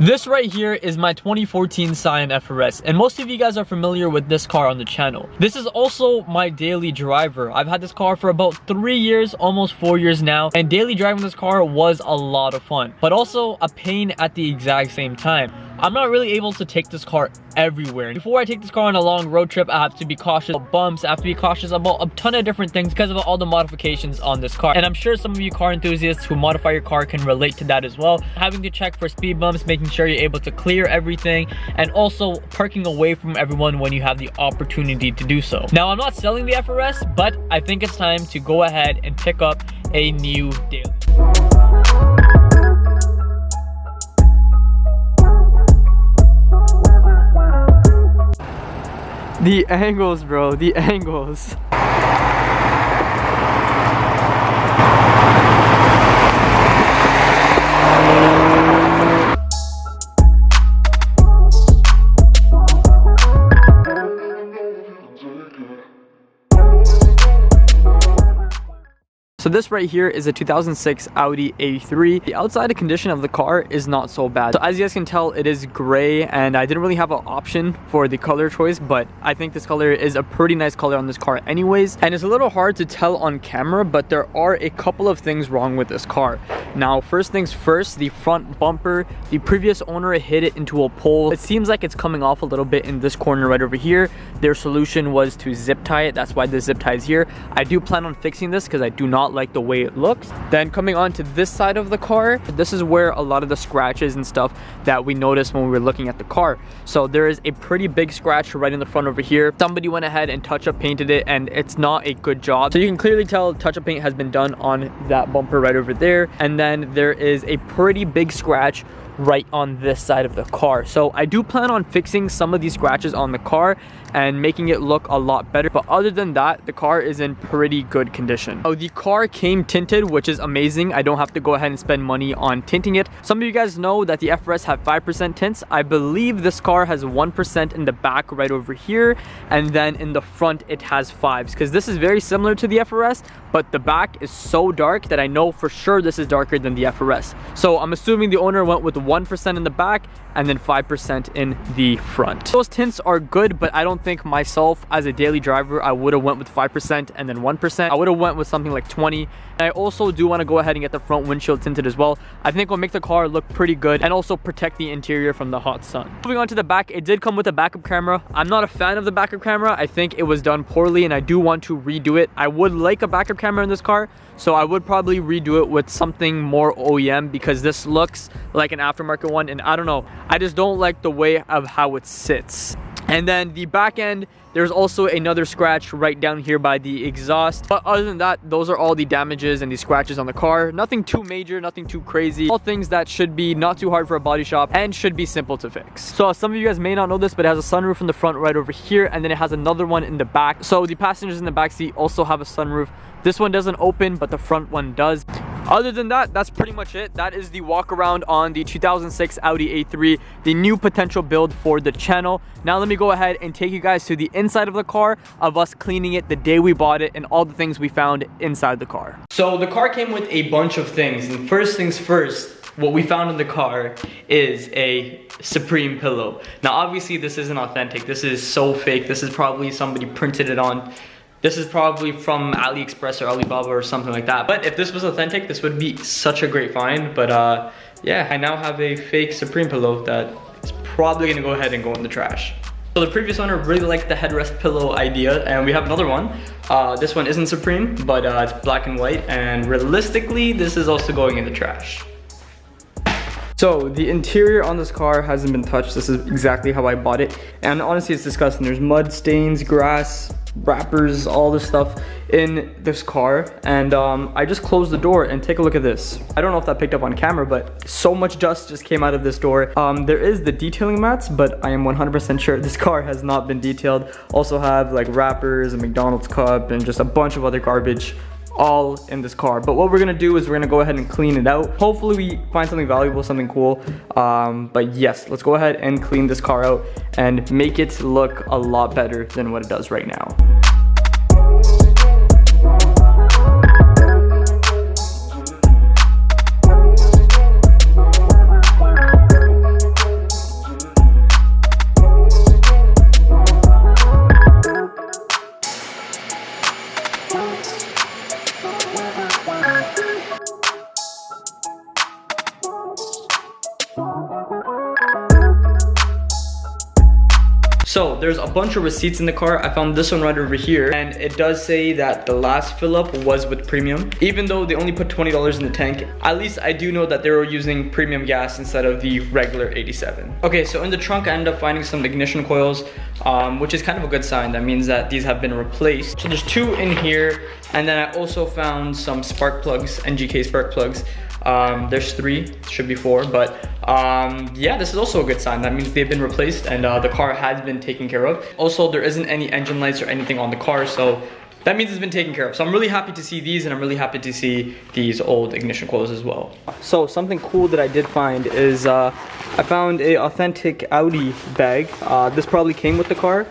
This right here is my 2014 Scion FRS, and most of you guys are familiar with this car on the channel. This is also my daily driver. I've had this car for about 3 years, almost 4 years now, and daily driving this car was a lot of fun, but also a pain at the exact same time. I'm not really able to take this car everywhere. Before I take this car on a long road trip, I have to be cautious about bumps, I have to be cautious about a ton of different things because of all the modifications on this car. And I'm sure some of you car enthusiasts who modify your car can relate to that as well. Having to check for speed bumps, making sure you're able to clear everything, and also parking away from everyone when you have the opportunity to do so. Now, I'm not selling the FRS, but I think it's time to go ahead and pick up a new daily. The angles, bro, the angles. So this right here is a 2006 Audi A3. The outside condition of the car is not so bad. So as you guys can tell, it is gray, and I didn't really have an option for the color choice, but I think this color is a pretty nice color on this car anyways. And it's a little hard to tell on camera, but there are a couple of things wrong with this car. Now, first things first, the front bumper, the previous owner hit it into a pole. It seems like it's coming off a little bit in this corner right over here. Their solution was to zip tie it. That's why the zip tie is here. I do plan on fixing this because I do not like the way it looks. Then coming on to this side of the car, this is where a lot of the scratches and stuff that we noticed when we were looking at the car. So there is a pretty big scratch right in the front over here. Somebody went ahead and touch-up painted it, and it's not a good job. So you can clearly tell touch-up paint has been done on that bumper right over there. And then there is a pretty big scratch right on this side of the car. So I do plan on fixing some of these scratches on the car and making it look a lot better, but other than that, the car is in pretty good condition. Oh, the car came tinted, which is amazing. I don't have to go ahead and spend money on tinting it. Some of you guys know that the FRS have 5% tints. I believe this car has 1% in the back right over here, and then in the front it has 5s, because this is very similar to the FRS, but the back is so dark that I know for sure this is darker than the FRS. So I'm assuming the owner went with 1% in the back and then 5% in the front. Those tints are good, but I don't think myself as a daily driver I would have went with 5% and then 1%. I would have went with something like 20. And I also do want to go ahead and get the front windshield tinted as well. I think it'll make the car look pretty good and also protect the interior from the hot sun. Moving on to the back, it did come with a backup camera. I'm not a fan of the backup camera. I think it was done poorly and I do want to redo it. I would like a backup camera in this car, so I would probably redo it with something more OEM, because this looks like an aftermarket one, and I don't know, I just don't like the way of how it sits. And then the back end, there's also another scratch right down here by the exhaust. But other than that, those are all the damages and the scratches on the car. Nothing too major, nothing too crazy. All things that should be not too hard for a body shop and should be simple to fix. So some of you guys may not know this, but it has a sunroof in the front right over here, and then it has another one in the back. So the passengers in the back seat also have a sunroof. This one doesn't open, but the front one does. Other than that, that's pretty much it. That is the walk around on the 2006 Audi A3, the new potential build for the channel. Now let me go ahead and take you guys to the inside of the car, of us cleaning it the day we bought it and all the things we found inside the car. So the car came with a bunch of things, and first things first, what we found in the car is a Supreme pillow. Now obviously this isn't authentic. This is so fake. This is probably somebody printed it on. This is probably from AliExpress or Alibaba or something like that. But if this was authentic, this would be such a great find. But yeah, I now have a fake Supreme pillow that is probably gonna go ahead and go in the trash. So the previous owner really liked the headrest pillow idea, and we have another one. This one isn't Supreme, but it's black and white, and realistically, this is also going in the trash. So the interior on this car hasn't been touched. This is exactly how I bought it, and honestly it's disgusting. There's mud stains, grass, wrappers, all this stuff in this car, and I just closed the door, and take a look at this. I don't know if that picked up on camera, but so much dust just came out of this door. There is the detailing mats, but I am 100% sure this car has not been detailed. Also have like wrappers, a McDonald's cup, and just a bunch of other garbage all in this car. But what we're gonna do is we're gonna go ahead and clean it out. Hopefully we find something valuable, something cool. But yes, let's go ahead and clean this car out and make it look a lot better than what it does right now. So there's a bunch of receipts in the car. I found this one right over here, and it does say that the last fill up was with premium. Even though they only put $20 in the tank, at least I do know that they were using premium gas instead of the regular 87. Okay, so in the trunk I ended up finding some ignition coils, which is kind of a good sign. That means that these have been replaced. So there's 2 in here, and then I also found some spark plugs, NGK spark plugs. There's 3, should be 4, but yeah, this is also a good sign. That means they've been replaced and the car has been taken care of. Also, there isn't any engine lights or anything on the car, so that means it's been taken care of. So I'm really happy to see these, and I'm really happy to see these old ignition coils as well. So something cool that I did find is I found a authentic Audi bag. This probably came with the car,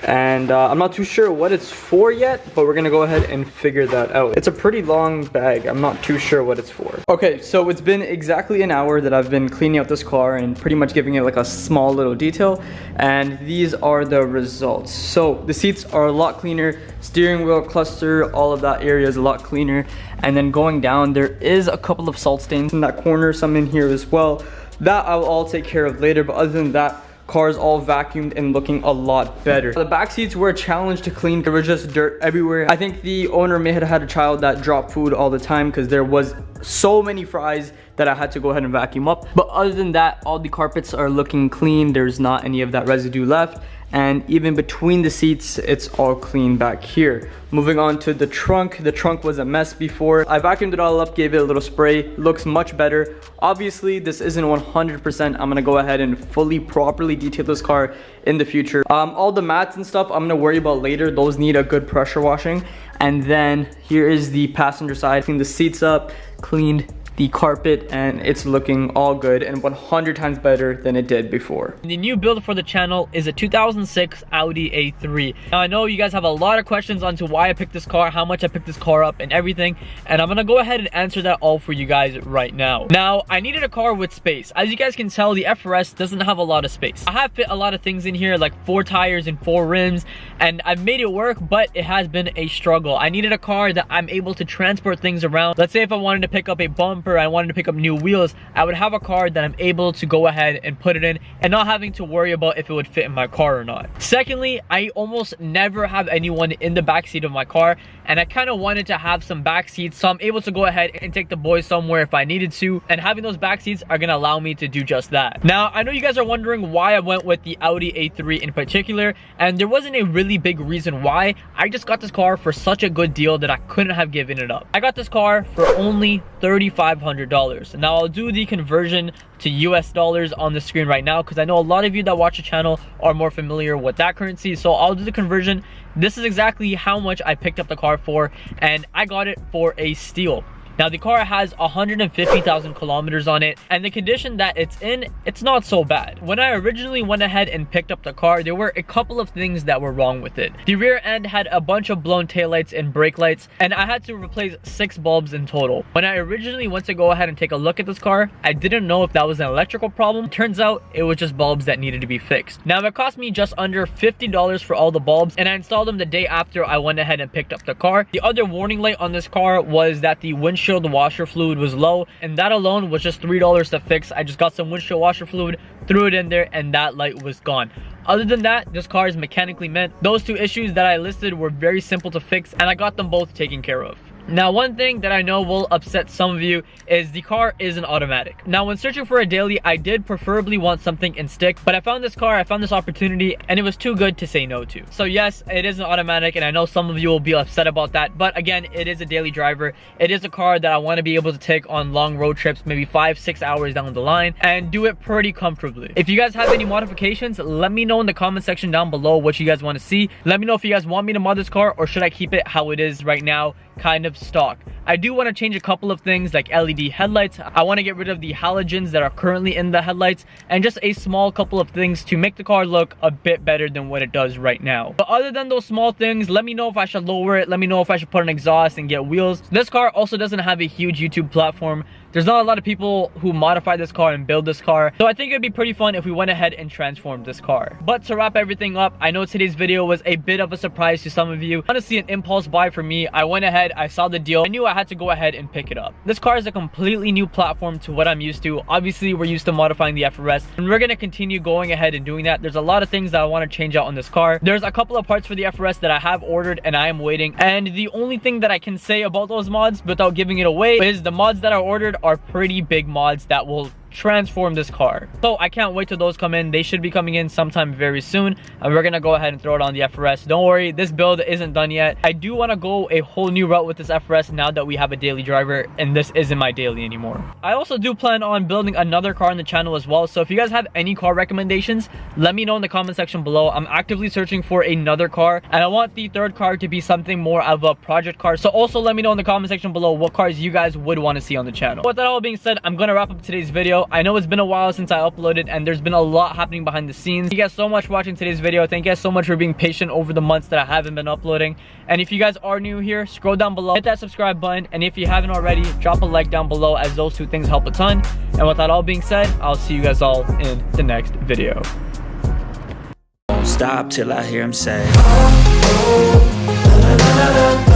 and I'm not too sure what it's for yet, but we're gonna go ahead and figure that out. It's a pretty long bag. I'm not too sure what it's for. Okay, so it's been exactly an hour that I've been cleaning out this car and pretty much giving it like a small little detail, and these are the results. So the seats are a lot cleaner, steering wheel, cluster, all of that area is a lot cleaner, and then going down there is a couple of salt stains in that corner, some in here as well. That I'll all take care of later, but other than that, car is all vacuumed and looking a lot better. The back seats were a challenge to clean. There was just dirt everywhere. I think the owner may have had a child that dropped food all the time because there was so many fries that I had to go ahead and vacuum up. But other than that, all the carpets are looking clean. There's not any of that residue left. And even between the seats, it's all clean back here. Moving on to the trunk was a mess before. I vacuumed it all up, gave it a little spray, looks much better. Obviously, this isn't 100%. I'm gonna go ahead and fully, properly detail this car in the future. All the mats and stuff, I'm gonna worry about later. Those need a good pressure washing. And then here is the passenger side. Cleaned the seats up, cleaned the carpet, and it's looking all good and 100 times better than it did before. The new build for the channel is a 2006 Audi A3. Now I know you guys have a lot of questions onto why I picked this car, how much I picked this car up, and everything, and I'm gonna go ahead and answer that all for you guys right now. Now, I needed a car with space. As you guys can tell, the FRS doesn't have a lot of space. I have fit a lot of things in here, like 4 tires and 4 rims, and I've made it work, but it has been a struggle. I needed a car that I'm able to transport things around. Let's say if I wanted to pick up a bumper, I wanted to pick up new wheels, I would have a car that I'm able to go ahead and put it in and not having to worry about if it would fit in my car or not. Secondly, I almost never have anyone in the backseat of my car, and I kind of wanted to have some back seats so I'm able to go ahead and take the boys somewhere if I needed to, and having those back seats are gonna allow me to do just that. Now, I know you guys are wondering why I went with the Audi A3 in particular, and there wasn't a really big reason why. I just got this car for such a good deal that I couldn't have given it up. I got this car for only $3,500. Now I'll do the conversion to US dollars on the screen right now because I know a lot of you that watch the channel are more familiar with that currency, so I'll do the conversion. This is exactly how much I picked up the car for, and I got it for a steal. Now the car has 150,000 kilometers on it, and the condition that it's in, it's not so bad. When I originally went ahead and picked up the car, there were a couple of things that were wrong with it. The rear end had a bunch of blown taillights and brake lights, and I had to replace 6 bulbs in total. When I originally went to go ahead and take a look at this car, I didn't know if that was an electrical problem. It turns out it was just bulbs that needed to be fixed. Now it cost me just under $50 for all the bulbs, and I installed them the day after I went ahead and picked up the car. The other warning light on this car was that the windshield washer fluid was low, and that alone was just $3 to fix. I just got some windshield washer fluid, threw it in there, and that light was gone. Other than that, this car is mechanically mint. Those 2 issues that I listed were very simple to fix, and I got them both taken care of. Now, one thing that I know will upset some of you is the car is an automatic. Now, when searching for a daily, I did preferably want something in stick, but I found this car, I found this opportunity, and it was too good to say no to. So yes, it is an automatic, and I know some of you will be upset about that, but again, it is a daily driver. It is a car that I want to be able to take on long road trips, maybe 5-6 hours down the line, and do it pretty comfortably. If you guys have any modifications, let me know in the comment section down below what you guys want to see. Let me know if you guys want me to mod this car, or should I keep it how it is right now, kind of stock. I do want to change a couple of things like LED headlights. I want to get rid of the halogens that are currently in the headlights, and just a small couple of things to make the car look a bit better than what it does right now. But other than those small things, let me know if I should lower it. Let me know if I should put an exhaust and get wheels. This car also doesn't have a huge YouTube platform. There's not a lot of people who modify this car and build this car, so I think it'd be pretty fun if we went ahead and transformed this car. But to wrap everything up, I know today's video was a bit of a surprise to some of you. Honestly, an impulse buy for me. I went ahead, I saw the deal, I knew I had to go ahead and pick it up. This car is a completely new platform to what I'm used to. Obviously, we're used to modifying the FRS, and we're gonna continue going ahead and doing that. There's a lot of things that I want to change out on this car. There's a couple of parts for the FRS that I have ordered and I am waiting, and the only thing that I can say about those mods without giving it away is the mods that I ordered are pretty big mods that will transform this car. So I can't wait till those come in. They should be coming in sometime very soon, and we're gonna go ahead and throw it on the FRS. Don't worry, this build isn't done yet. I do want to go a whole new route with this FRS now that we have a daily driver and this isn't my daily anymore. I also do plan on building another car on the channel as well, so if you guys have any car recommendations, let me know in the comment section below. I'm actively searching for another car, and I want the third car to be something more of a project car, so also let me know in the comment section below what cars you guys would want to see on the channel. With that all being said, I'm gonna wrap up today's video. I know it's been a while since I uploaded and there's been a lot happening behind the scenes. Thank you guys so much for watching today's video. Thank you guys so much for being patient over the months that I haven't been uploading. And if you guys are new here, scroll down below, hit that subscribe button, and if you haven't already, drop a like down below, as those two things help a ton. And with that all being said, I'll see you guys all in the next video. Won't stop till I hear him say, oh, oh, la, la, la, la.